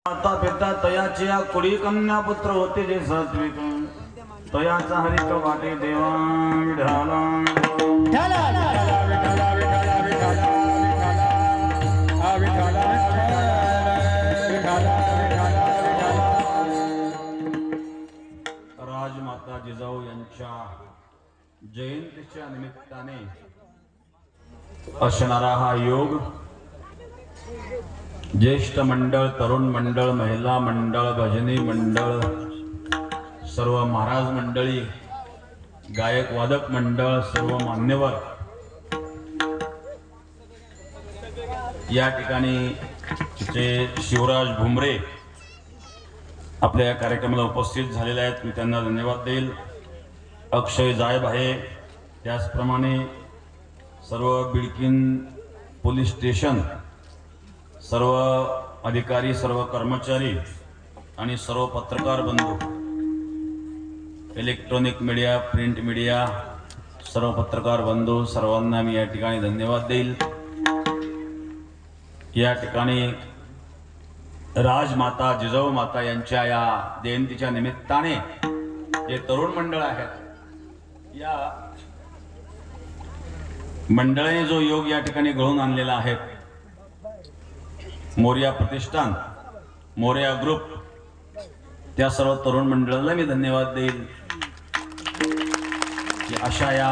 माता पिता तयाची या कुडी कन्या पुत्र होते जे सात्विक तयाचा हरिक वाटे देवा विढाला राजमाता जिजाऊ यांच्या जयंतीच्या निमित्ताने असणारा हा योग ज्येष्ठ मंडळ, तरुण मंडळ, महिला मंडळ, भजनी मंडळ, सर्व महाराज मंडळी, गायक वादक मंडळ, सर्व मान्यवर या ठिकाणी जे शिवराज भुमरे आपल्या या कार्यक्रमाला उपस्थित झालेले आहेत, मी त्यांना धन्यवाद देईल. अक्षय जायब आहे, त्याचप्रमाणे सर्व बिडकीन पोलीस स्टेशन, सर्व अधिकारी, सर्व कर्मचारी आणि सर्व पत्रकार बंधू, इलेक्ट्रॉनिक मीडिया, प्रिंट मीडिया, सर्व पत्रकार बंधू, सर्वांना मी या ठिकाणी धन्यवाद देईल. या ठिकाणी राजमाता जिजाऊ माता यांच्या या जयंतीच्या निमित्ताने जे तरुण मंडळ आहेत, या मंडळाने जो योग या ठिकाणी घडवून आणलेला आहे, मोरया प्रतिष्ठान, मोरया ग्रुप, त्या सर्व तरुण मंडळाला मी धन्यवाद देईल की अशा या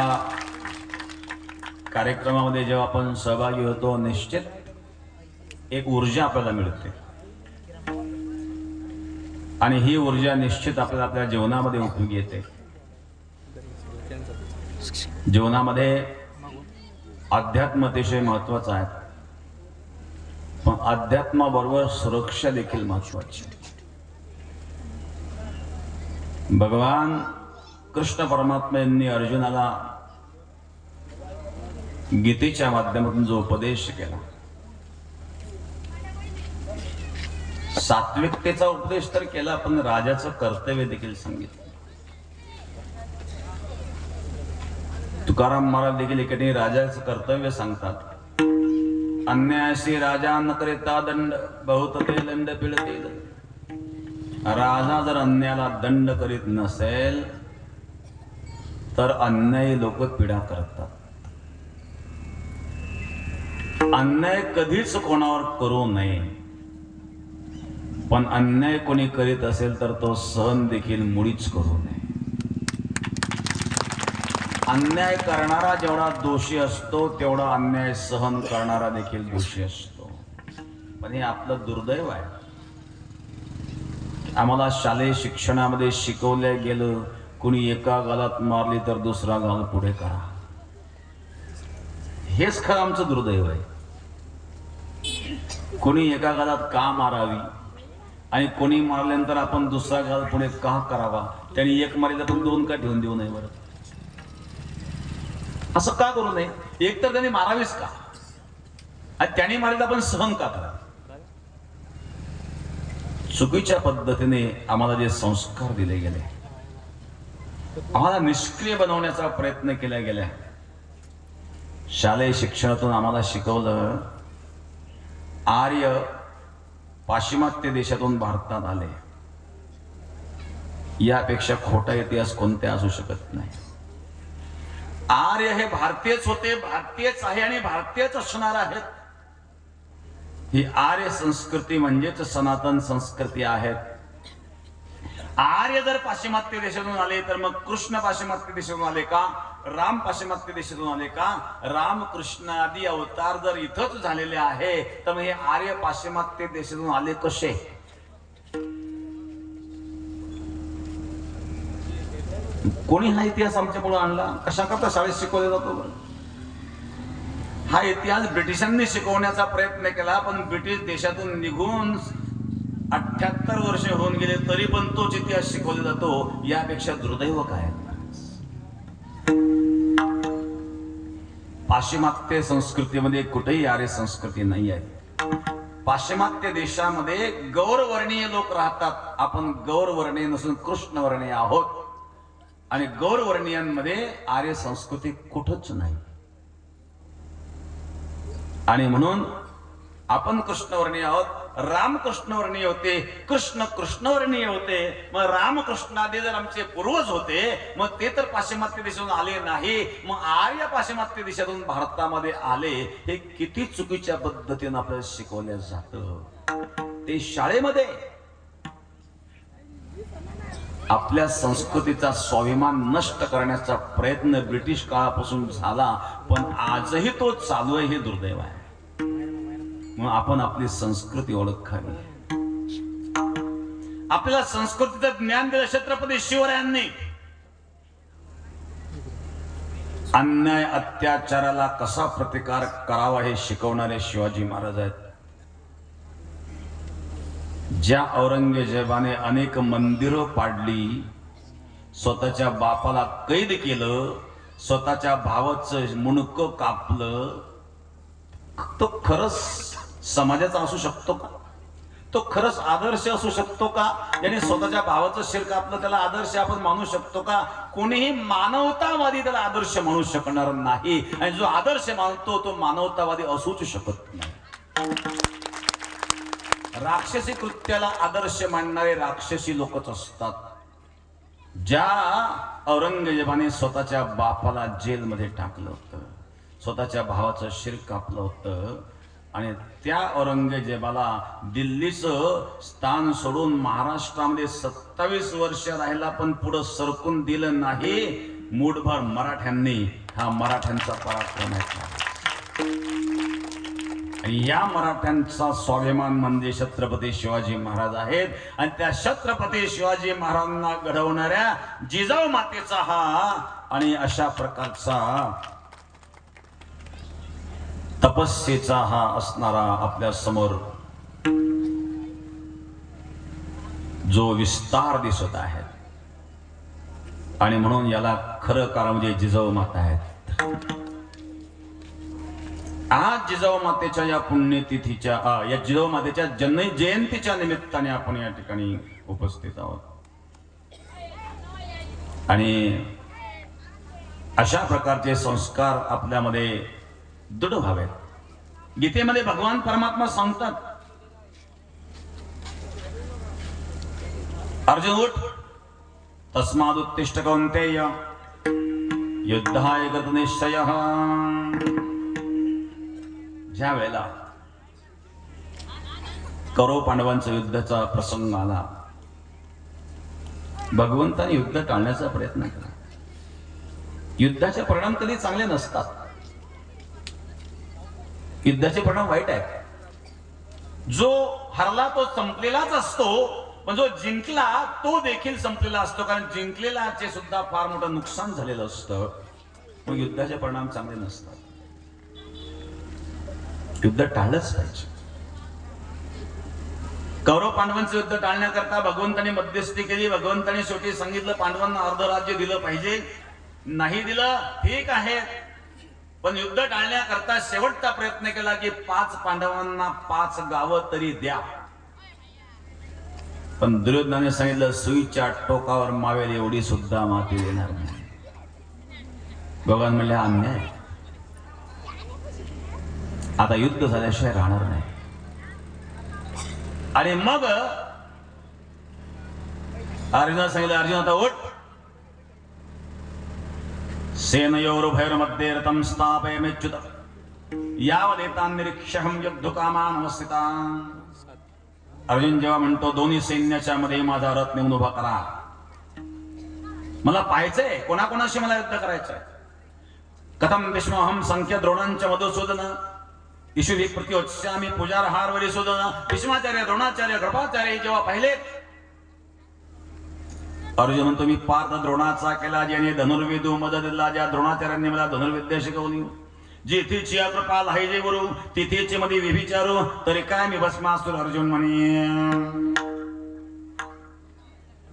कार्यक्रमामध्ये जेव्हा आपण सहभागी होतो, निश्चित एक ऊर्जा आपल्याला मिळते आणि ही ऊर्जा निश्चित आपल्याला आपल्या जीवनामध्ये उपयोगी येते. जीवनामध्ये अध्यात्म अतिशय महत्वाचं आहे, पण अध्यात्माबरोबर सुरक्षा देखील महत्वाची. भगवान कृष्ण परमात्मा यांनी अर्जुनाला गीतेच्या माध्यमातून जो उपदेश केला, सात्विकतेचा उपदेश तर केला, पण राजाचं कर्तव्य देखील सांगितलं. तुकाराम महाराज देखील एके राजाचं कर्तव्य सांगतात. अन्यायशी राजा न करिता दंड, बहुत ते दंड पिळते. राजा जर अन्यायाला दंड करीत नसेल तर अन्यायी लोक पीडा करतात. अन्याय कधीच कोणावर करू नये, पण अन्याय कोणी करीत असेल तर तो सहन देखील मुळीच करू नये. अन्याय करणारा जेवढा दोषी असतो, तेवढा अन्याय सहन करणारा देखील दोषी असतो. पण हे आपलं दुर्दैव आहे. आम्हाला शालेय शिक्षणामध्ये शिकवलं गेलं, कुणी एका गालात मारली तर दुसरा गाल पुढे करा. हेच खरं आमचं दुर्दैव आहे. कोणी एका गालात का मारावी आणि कोणी मारल्यानंतर आपण दुसरा गाल पुढे का करावा? त्यांनी एक मारली तर दोन का ठेवून देऊ नये? बरं, असं का करू नये? एक तर त्यांनी मारावीच का, आणि त्यांनी मारली आपण सहन का करा? चुकीच्या पद्धतीने आम्हाला जे संस्कार दिले गेले, आम्हाला निष्क्रिय बनवण्याचा प्रयत्न केला गेला. शालेय शिक्षणातून आम्हाला शिकवलं, आर्य पाश्चिमात्य देशातून भारतात आले, यापेक्षा खोटा इतिहास कोणता असू शकत नाही. आर्य हे भारतीयच होते, भारतीयच आहे आणि भारतीयच असणार आहेत. ही आर्य संस्कृती म्हणजेच सनातन संस्कृती आहे. आर्य जर पाश्चिमात्य देशातून आले तर मग कृष्ण पाश्चिमात्य देशातून आले का? राम पाश्चिमात्य देशातून आले का? राम कृष्ण आदी अवतार जर इथंच झालेले आहे तर मग हे आर्य पाश्चिमात्य देशातून आले कसे? कोणी हा इतिहास आमच्या पुढे आणला? कशा करता शाळेत शिकवला जातो? हा इतिहास ब्रिटिशांनी शिकवण्याचा प्रयत्न केला, पण ब्रिटिश देशातून निघून 78 वर्षे होऊन गेले तरी पण तोच इतिहास शिकवला जातो. यापेक्षा दुर्दैव काय? पाश्चिमात्य संस्कृतीमध्ये कुठेही आर्य संस्कृती नाही आहे. पाश्चिमात्य देशामध्ये गौरवर्णीय लोक राहतात. आपण गौरवर्णीय नसून कृष्णवर्णीय आहोत, आणि गौरवर्णीयांमध्ये आर्य संस्कृती कुठंच नाही. आणि म्हणून आपण कृष्णवर्णीय आहोत, रामकृष्णवर्णीय होते, कृष्ण कृष्णवर्णीय होते. मग रामकृष्णादी जर आमचे पूर्वज होते, मग ते तर पाश्चिमात्य देशातून आले नाही, मग आर्य पाश्चिमात्य देशातून भारतामध्ये आले. हे किती चुकीच्या पद्धतीने आपल्याला शिकवलं जातं. ते शाळेमध्ये आपल्या संस्कृतीचा स्वाभिमान नष्ट करण्याचा प्रयत्न ब्रिटिश काळापासून झाला, पण आजही तो चालू आहे. हे दुर्दैव आहे. म्हणून आपण आपली संस्कृती ओळखावी. आपल्याला संस्कृतीचं ज्ञान दिलं छत्रपती शिवरायांनी. अन्याय अत्याचाराला कसा प्रतिकार करावा हे शिकवणारे शिवाजी महाराज आहेत. ज्या औरंगजेबाने अनेक मंदिरं पाडली, स्वतःच्या बापाला कैद केलं, स्वतःच्या भावाचं मुंडकं कापलं, तो खरंच समाजाचा असू शकतो का? तो खरंच आदर्श असू शकतो का? ज्याने स्वतःच्या भावाचं शिर कापलं त्याला आदर्श आपण मानू शकतो का? कोणीही मानवतावादी त्याला आदर्श म्हणू शकणार नाही. आणि जो आदर्श मानतो तो मानवतावादी असूच शकत नाही. राक्षसी कृत्याला आदर्श मानणारे राक्षसी लोकच असतात. ज्या औरंगजेबाने स्वतःच्या बापाला जेलमध्ये टाकलं होतं, स्वतःच्या भावाचं शिर कापलं होतं, आणि त्या औरंगजेबाला दिल्लीचं स्थान सोडून महाराष्ट्रामध्ये 27 वर्ष राहिला, पण पुढे सरकून दिलं नाही. मूठभर मराठ्यांनी, हा मराठ्यांचा पराक्रम आहे. या मराठ्यांचा स्वाभिमान म्हणजे छत्रपती शिवाजी महाराज आहेत. आणि त्या छत्रपती शिवाजी महाराजांना घडवणाऱ्या जिजाऊ मातेचा हा आणि अशा प्रकारचा तपस्येचा हा असणारा आपल्या समोर जो विस्तार दिसत आहे, आणि म्हणून याला खरं कारण म्हणजे जिजाऊ माता आहेत. आज जिजाऊ मातेच्या या पुण्यतिथीच्या या जिजाऊ मातेच्या जयंतीच्या निमित्ताने आपण या ठिकाणी उपस्थित आहोत. आणि अशा प्रकारचे संस्कार आपल्यामध्ये दृढ व्हावेत. गीतेमध्ये भगवान परमात्मा सांगतात, अर्जुन उठ, तस्मादुत्तिष्ठ कौन्तेय, युद्धाय गत निश्चयः. ज्या वेळेला कौरव पांडवांचा युद्धाचा प्रसंग आला, भगवंताने युद्ध टाळण्याचा प्रयत्न केला. युद्धाचे परिणाम कधी चांगले नसतात. युद्धाचे परिणाम वाईट आहेत. जो हरला तो संपलेलाच असतो, पण जो जिंकला तो देखील संपलेला असतो. कारण जिंकलेल्याचे सुद्धा फार मोठं नुकसान झालेलं असतं. मग युद्धाचे परिणाम चांगले नसतात. युद्ध टाळलंच पाहिजे. कौरव पांडवांचं युद्ध टाळण्याकरता भगवंतांनी मध्यस्थी केली. भगवंतांनी शेवटी सांगितलं पांडवांना अर्ध राज्य दिलं पाहिजे. नाही दिलं ठीक आहे, पण युद्ध टाळण्याकरता शेवटचा प्रयत्न केला की 5 पांडवांना 5 गावं तरी द्या. पण दुर्योधनाने सांगितलं सुईच्या टोकावर मावेल एवढी सुद्धा माती देणार नाही. भगवान म्हणले अन्याय, आता युद्ध झाल्याशिवाय राहणार नाही. आणि मग अर्जुनाला सांगितलं, अर्जुन आता उठ, सेनयोरुभयोर्मध्ये रथं स्थापयाम्यच्युत, यावदेतान् निरीक्ष्यहं युद्धकामान् अवस्थितान्. अर्जुन जेव्हा म्हणतो दोन्ही सैन्याच्या मध्ये माझा रथ नेऊन उभा करा, मला पाहायचंय कोणाकोणाशी मला युद्ध करायचंय. कथम विष्णोहम संख्य द्रोणांच मधुसूदन, ईश्वरी प्रत्योत्स्यामी पूजारहार वरिसूदन. भीष्माचार्य, द्रोणाचार्य, कृपाचार्य जेव्हा पाहिले, अर्जुन म्हणतो मी पार्थ द्रोणाचा केला, ज्याने धनुर्विद्यू मदत दिला, ज्या द्रोणाचार्यांनी मला धनुर्विद्या शिकवली. जिथेची कृपा लाहिजे गुरु, तिथेची मध्ये विभिचारू, तरी काय मी भस्मासुर. अर्जुन म्हणे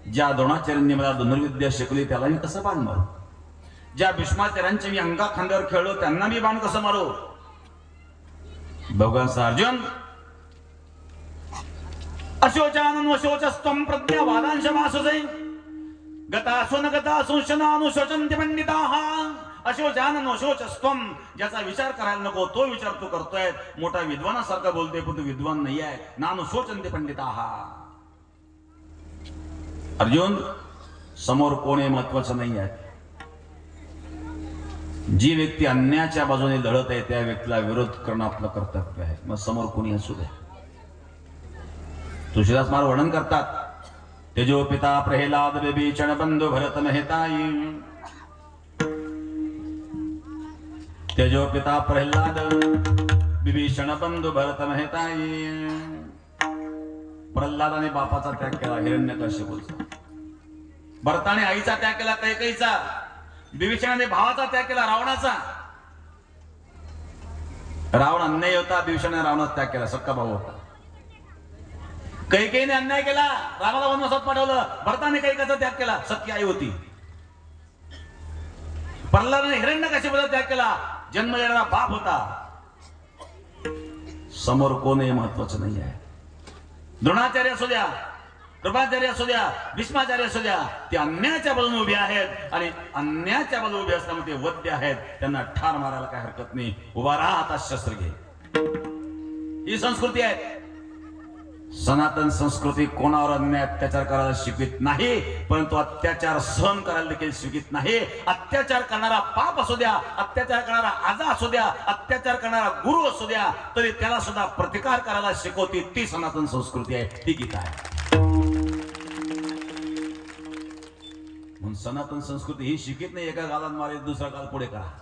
ज्या द्रोणाचार्यांनी मला धनुर्विद्या शिकवली त्याला मी कसं बाण मारू, ज्या भीष्माचार्यांचे मी अंगा खांद्यावर खेळलो त्यांना मी बाण कसं मारू. भगवान अर्जुन अशोचानन वशोचस्तम प्रज्ञावादांश मासुजै गतासुन गतासुशनानुशोचन्ति पंडिताः अशोचान नोशोचस्त्वम, ज्याचा विचार करायला नको तो विचार तू करतोय. मोठा विद्वानासारखा बोलतोय पण तू विद्वान नाही आहे. नानुशोचन्ते पंडिताः. अर्जुन, समोर कोण आहे महत्वाचं नाही आहे. जी व्यक्ती अन्याच्या बाजूने लढत आहे त्या व्यक्तीला विरोध करणं आपलं कर्तव्य आहे. मग समोर कोणी असू द्या. तुळशीदास महाराज वर्णन करतात, तेजो पिता प्रह्लाद विभीषण बंधु भरत मेहताई. तेजो पिता प्रह्लाद विभीषण बंधु भरत मेहताई. प्रल्हादाने बापाचा त्याग केला हिरण्यकश्यपूचा. भरताने आईचा त्याग केला कैकेयीचा. विभीषणाने भावाचा त्याग केला रावणाचा. रावण अन्याय होता, विभीषणाने रावणाचा त्याग केला, सक्का भाऊ होता. कैकेयीने अन्याय केला, रामाला वनवासात पाठवलं. भरताने कैकेयीचा त्याग केला, सख्खी आई होती. प्रल्हादाने हिरण्यकश्यपूचा त्याग केला, जन्म देणारा बाप होता. समोर कोण हे महत्वाचं नाही आहे. द्रोणाचार्य असू द्या, कृपाचार्य असू द्या, भीष्माचार्य असू द्या, ते अन्यायाच्या बाजूने उभे आहेत आणि अन्यायाच्या बाजूने उभे असल्यामुळे ते वध्य आहेत. त्यांना ठार मारायला काही हरकत नाही. उभा राहा, आता शस्त्र घे. ही संस्कृती आहे. सनातन संस्कृती कोणावर अन्याय अत्याचार करायला शिकवित नाही, परंतु अत्याचार सहन करायला देखील शिकवित नाही. अत्याचार करणारा पाप असू द्या, अत्याचार करणारा आजा असू द्या, अत्याचार करणारा गुरु असू द्या, तरी त्याला सुद्धा प्रतिकार करायला शिकवते. ती सनातन संस्कृती आहे, ती गीता आहे. म्हणून सनातन संस्कृती ही शिकत नाही एका गालात मारे दुसरा गाल पुढे करा.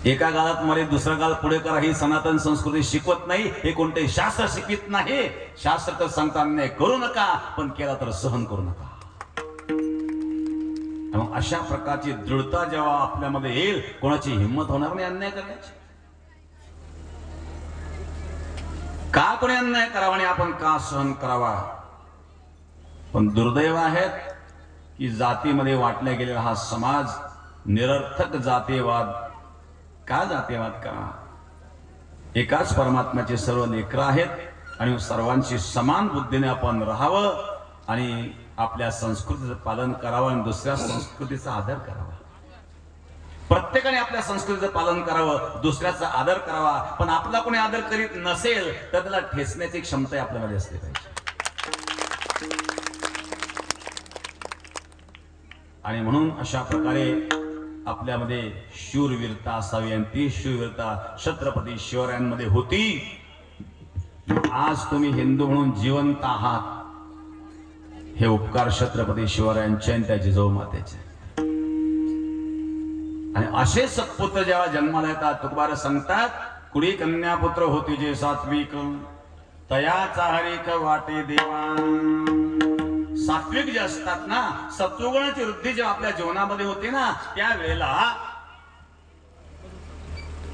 एका गालात मारे दुसरा गाल पुढे करा ही सनातन संस्कृती शिकवत नाही. हे कोणते शास्त्र शिकवित नाही. शास्त्र तर सांगता अन्याय करू नका, पण केला तर सहन करू नका. अशा प्रकारची दृढता जेव्हा आपल्यामध्ये येईल, कोणाची हिंमत होणार नाही अन्याय करण्याची. का कोणी अन्याय करावा आणि आपण का सहन करावा. पण दुर्दैव आहेत की जातीमध्ये वाटला गेलेला हा समाज निरर्थक जातीयवाद. का जातीयवाद करा. एकाच परमात्म्याचे सर्व लेकरं आहेत आणि सर्वांची समान बुद्धीने आपण राहावं आणि आपल्या संस्कृतीचं पालन करावं आणि दुसऱ्या संस्कृतीचा आदर करावा. प्रत्येकाने आपल्या संस्कृतीचं पालन करावं, दुसऱ्याचा आदर करावा. पण आपला कोणी आदर करीत नसेल तर त्याला ठेचण्याची क्षमता आपल्यामध्ये असली पाहिजे. आणि म्हणून अशा प्रकारे आपल्यामध्ये शूरवीरता असावी आणि ती शूरवीरता छत्रपती शिवरायांमध्ये होती. आज तुम्ही हिंदू म्हणून जिवंत आहात हे उपकार छत्रपती शिवरायांचे आणि त्या जिजाऊ मातेचे. आणि असे सत्पुत्र जेव्हा जन्माला येतात, तुकोबार सांगतात, कुडी कन्या पुत्र होती जे सात्विक, तयाचा हरिक वाटे देवा. सात्विक जे असतात ना, सत्वगुणाची वृद्धी जेव्हा आपल्या जीवनामध्ये होते ना, त्यावेळेला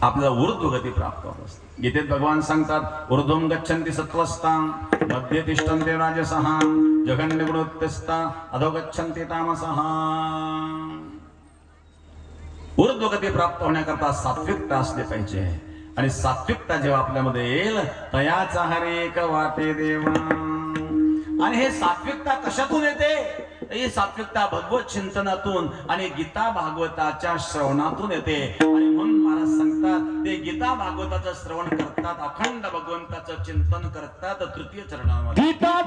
आपल्याला ऊर्ध्वगती प्राप्त होत असते. गीतेत भगवान सांगतात, ऊर्ध्वं गच्छन्ति सत्त्वस्तां मध्ये तिष्ठन्ते राजसः जघन्यगुणोत्तस्ता अधो गच्छन्ति तामसः. ऊर्ध्वगती प्राप्त होण्याकरता सात्विकता असली पाहिजे. आणि सात्विकता जेव्हा आपल्यामध्ये येईल, तयाचा हरेक वाटे देवा. आणि हे सात्विकता कशातून येते. ही सात्विकता भगवत चिंतनातून आणि गीता भागवताच्या श्रवणातून येते. आणि म्हणून महाराज सांगतात, ते गीता भागवताचं श्रवण करतात, अखंड भगवंताचं चिंतन करतात. तृतीय चरणामध्ये गीता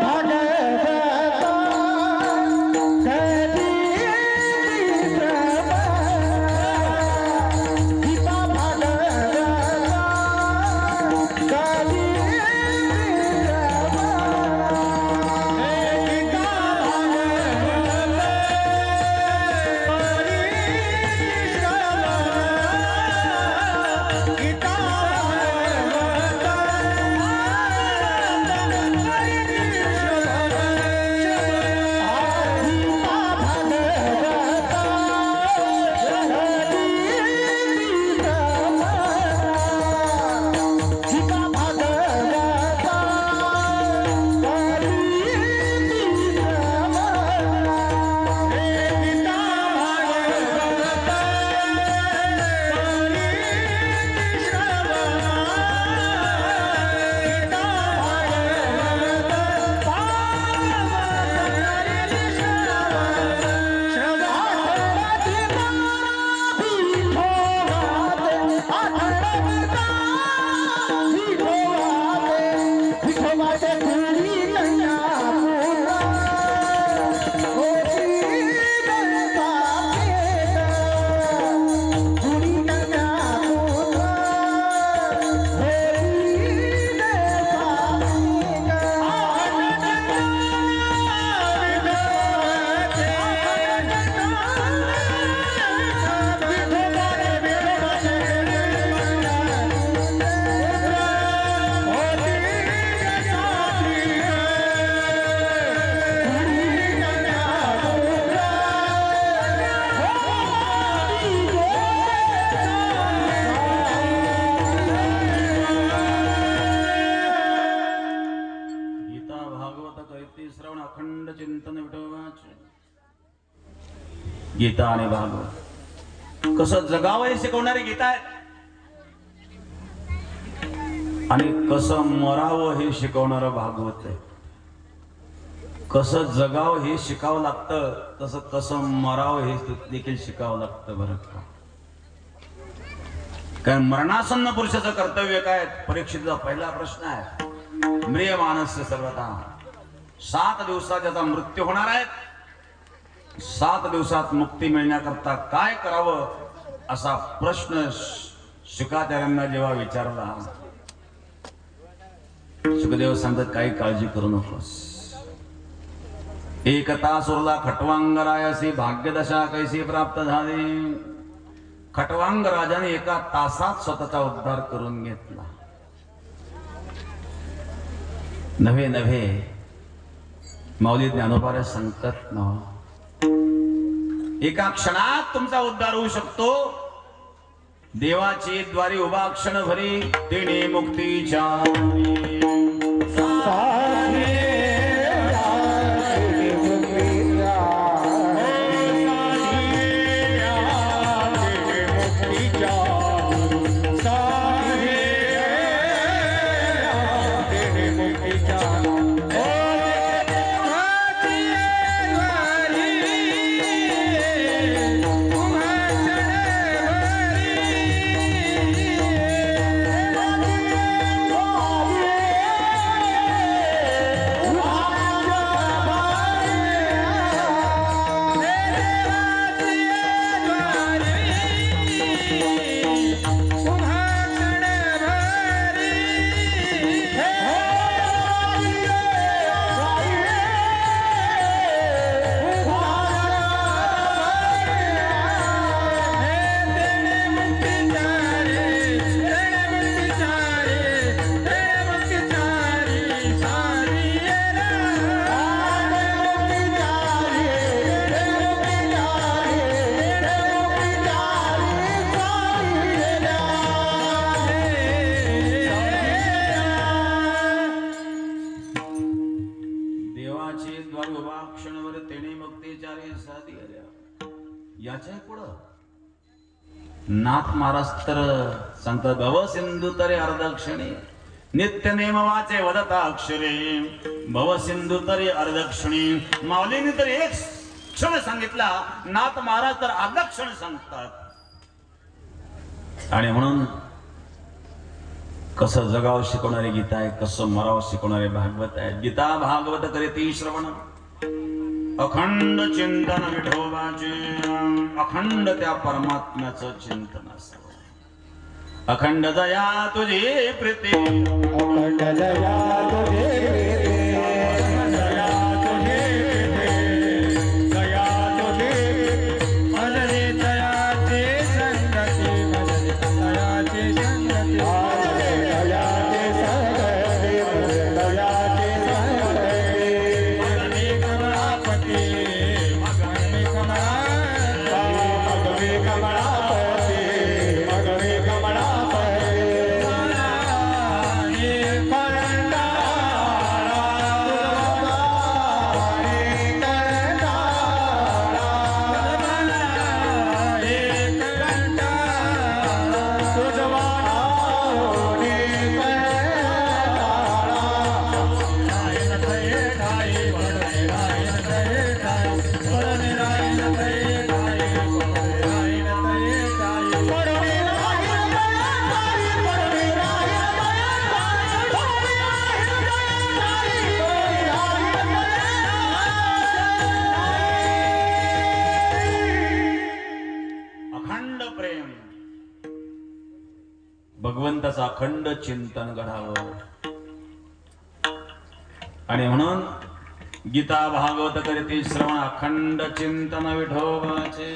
करीती श्रवण अखंड चिंतन विठोबाचे गीता आणि भागवत कसं जगावं हे शिकवणारी गीता आहे आणि कसं मरावं हे शिकवणारं भागवत आहे. कसं जगावं हे शिकावं लागतं तसं कसं मरावं हे देखील शिकावं लागतं बरं का. कारण मरणासन्न पुरुषाचं कर्तव्य काय. परीक्षेचा पहिला प्रश्न आहे म्रियमानस्य सर्वथा 7 दिवसात त्याचा मृत्यू होणार आहे. 7 दिवसात मुक्ती मिळण्याकरता काय करावं असा प्रश्न शुकाचार्यांना जेव्हा विचारला सुखदेव सांगतात काही काळजी करू नकोस. एक तास उरला खटवांगरायासी भाग्यदशा कैसी प्राप्त झाली. खटवांग राजाने एका तासात स्वतःचा उद्धार करून घेतला. नव्हे नव्हे माऊली ज्ञानोबारे सांगतात ना एका क्षणात तुमचा उद्धार होऊ शकतो. देवाची द्वारी उभा क्षण भरी तेणे मुक्तीच्या नाथ महाराज तर सांगतात भव सिंधू तरे अर्धक्षणी नित्य नेम वाचे वदता अक्षरे भव सिंधू तरे अर्धक्षणी. माऊलीने तर एक क्षण सांगितला नाथ महाराज तर अर्धा क्षण सांगतात. आणि म्हणून कसं जगाव शिकवणारी गीता आहे कसं मराव शिकवणारे भागवत आहे. गीता भागवत करीती श्रवण अखंड चिंतन विठोबाचे अखंड त्या परमात्म्याचं चिंतन असावं. अखंड दया तुझी प्रीती अखंड दया तुझी प्रीती दया तुझी प्रीती दया तुझी मजरे दयाची संगती मजरे दयाची संगती मजरे दयाची संगती मजरे दयाची संगती मगनी कमलापती मगनी कमलापती मगनी कमलापती भगवंताचं अखंड चिंतन घडावं. आणि म्हणून गीता भागवत करीती श्रवण अखंड चिंतन विठोबाचे.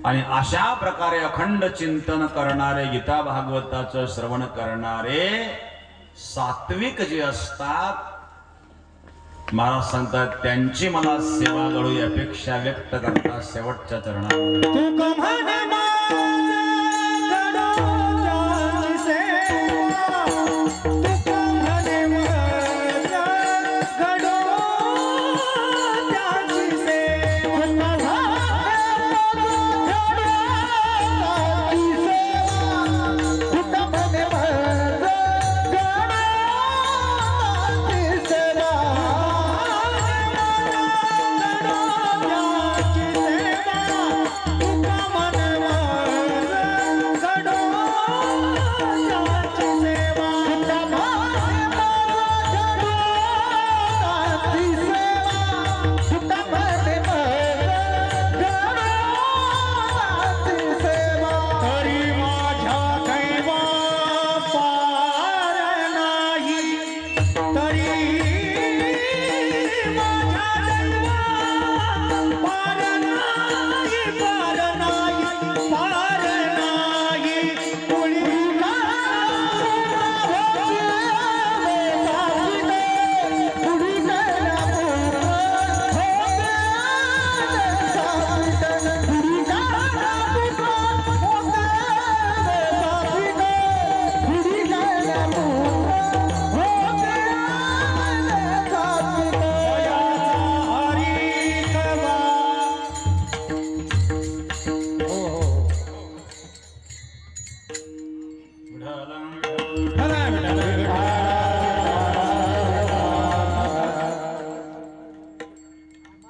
आणि अशा प्रकारे अखंड चिंतन करणारे गीता भागवताचं श्रवण करणारे सात्विक जे असतात महाराज सांगतात त्यांची मला सेवा घडू ही अपेक्षा व्यक्त करता शेवटच्या चरणात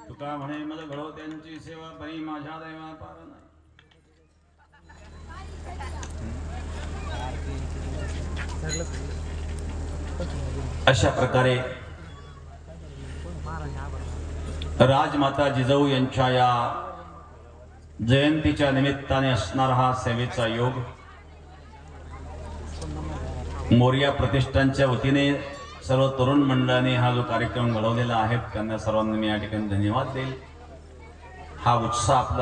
तुका म्हणे मज घडो त्यांची सेवा परी माझ्या दैवा पार नाही. अशा प्रकारे राजमाता जिजाऊ यांच्या या जयंतीच्या निमित्ताने असणारा हा सेवेचा योग मोरिया प्रतिष्ठानच्या वतीने सर्व तरुण मंडळाने हा जो कार्यक्रम घडवलेला आहे त्यांना सर्वांना मी या ठिकाणी धन्यवाद देईल. हा उत्साह आपला